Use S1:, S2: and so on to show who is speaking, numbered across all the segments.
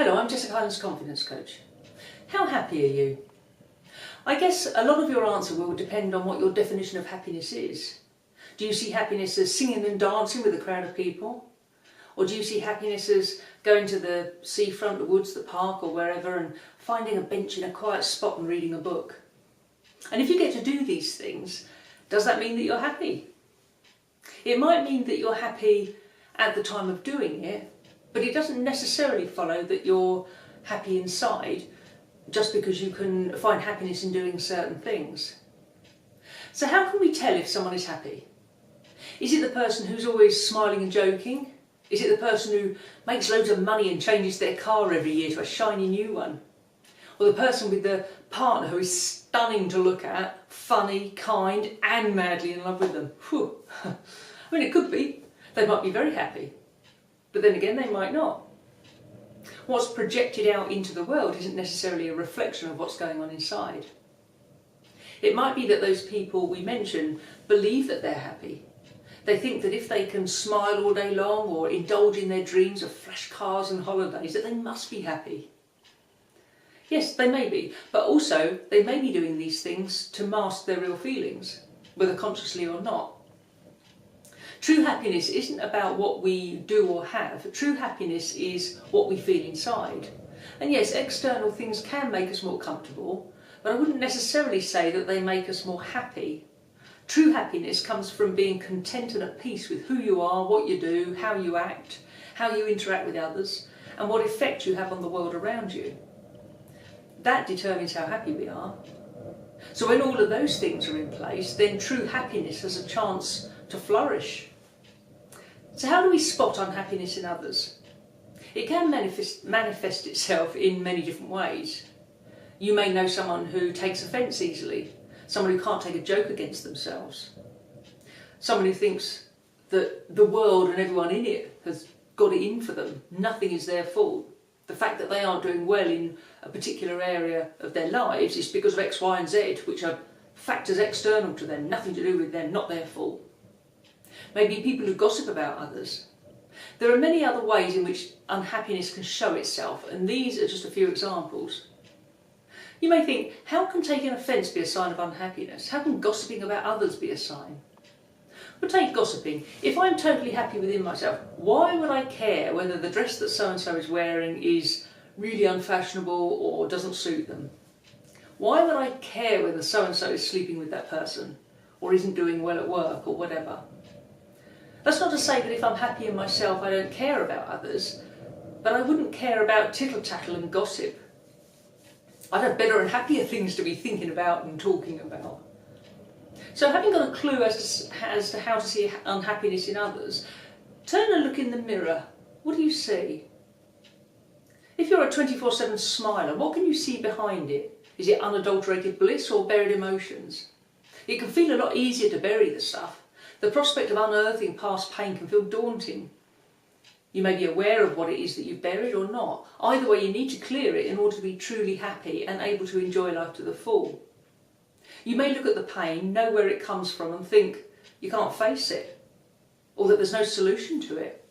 S1: Hello, I'm Jessica Hylands, Confidence Coach. How happy are you? I guess a lot of your answer will depend on what your definition of happiness is. Do you see happiness as singing and dancing with a crowd of people? Or do you see happiness as going to the seafront, the woods, the park or wherever and finding a bench in a quiet spot and reading a book? And if you get to do these things, does that mean that you're happy? It might mean that you're happy at the time of doing it, but it doesn't necessarily follow that you're happy inside just because you can find happiness in doing certain things. So how can we tell if someone is happy? Is it the person who's always smiling and joking? Is it the person who makes loads of money and changes their car every year to a shiny new one? Or the person with the partner who is stunning to look at, funny, kind and madly in love with them? Whew. I mean, it could be. They might be very happy. But then again, they might not. What's projected out into the world isn't necessarily a reflection of what's going on inside. It might be that those people we mention believe that they're happy. They think that if they can smile all day long or indulge in their dreams of flash cars and holidays, that they must be happy. Yes, they may be, but also they may be doing these things to mask their real feelings, whether consciously or not. True happiness isn't about what we do or have. True happiness is what we feel inside. And yes, external things can make us more comfortable, but I wouldn't necessarily say that they make us more happy. True happiness comes from being content and at peace with who you are, what you do, how you act, how you interact with others, and what effect you have on the world around you. That determines how happy we are. So when all of those things are in place, then true happiness has a chance to flourish. So how do we spot unhappiness in others? It can manifest itself in many different ways. You may know someone who takes offence easily, someone who can't take a joke against themselves, someone who thinks that the world and everyone in it has got it in for them. Nothing is their fault. The fact that they aren't doing well in a particular area of their lives is because of X, Y and Z, which are factors external to them, nothing to do with them, not their fault. Maybe people who gossip about others. There are many other ways in which unhappiness can show itself, and these are just a few examples. You may think, how can taking offence be a sign of unhappiness? How can gossiping about others be a sign? Well, take gossiping. If I'm totally happy within myself, why would I care whether the dress that so-and-so is wearing is really unfashionable or doesn't suit them? Why would I care whether so-and-so is sleeping with that person or isn't doing well at work or whatever? That's not to say that if I'm happy in myself I don't care about others, but I wouldn't care about tittle-tattle and gossip. I'd have better and happier things to be thinking about and talking about. So having got a clue as to how to see unhappiness in others, turn and look in the mirror. What do you see? If you're a 24/7 smiler, what can you see behind it? Is it unadulterated bliss or buried emotions? It can feel a lot easier to bury the stuff. The prospect of unearthing past pain can feel daunting. You may be aware of what it is that you've buried or not. Either way, you need to clear it in order to be truly happy and able to enjoy life to the full. You may look at the pain, know where it comes from and think you can't face it, or that there's no solution to it.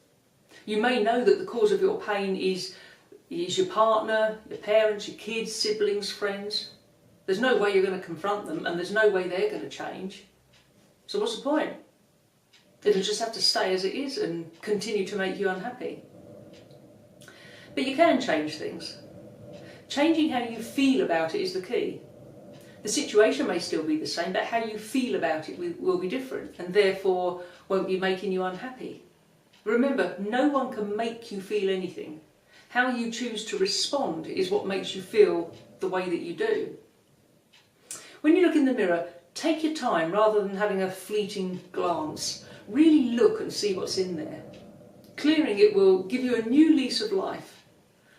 S1: You may know that the cause of your pain is your partner, your parents, your kids, siblings, friends. There's no way you're going to confront them and there's no way they're going to change. So what's the point? It'll just have to stay as it is and continue to make you unhappy. But you can change things. Changing how you feel about it is the key. The situation may still be the same, but how you feel about it will be different and therefore won't be making you unhappy. Remember, no one can make you feel anything. How you choose to respond is what makes you feel the way that you do. When you look in the mirror, take your time rather than having a fleeting glance. Really look and see what's in there. Clearing it will give you a new lease of life.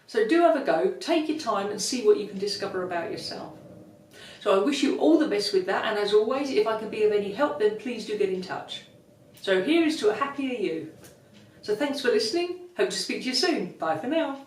S1: So do have a go, take your time and see what you can discover about yourself. So I wish you all the best with that, and as always, if I can be of any help, then please do get in touch. So here is to a happier you. So thanks for listening, hope to speak to you soon. Bye for now.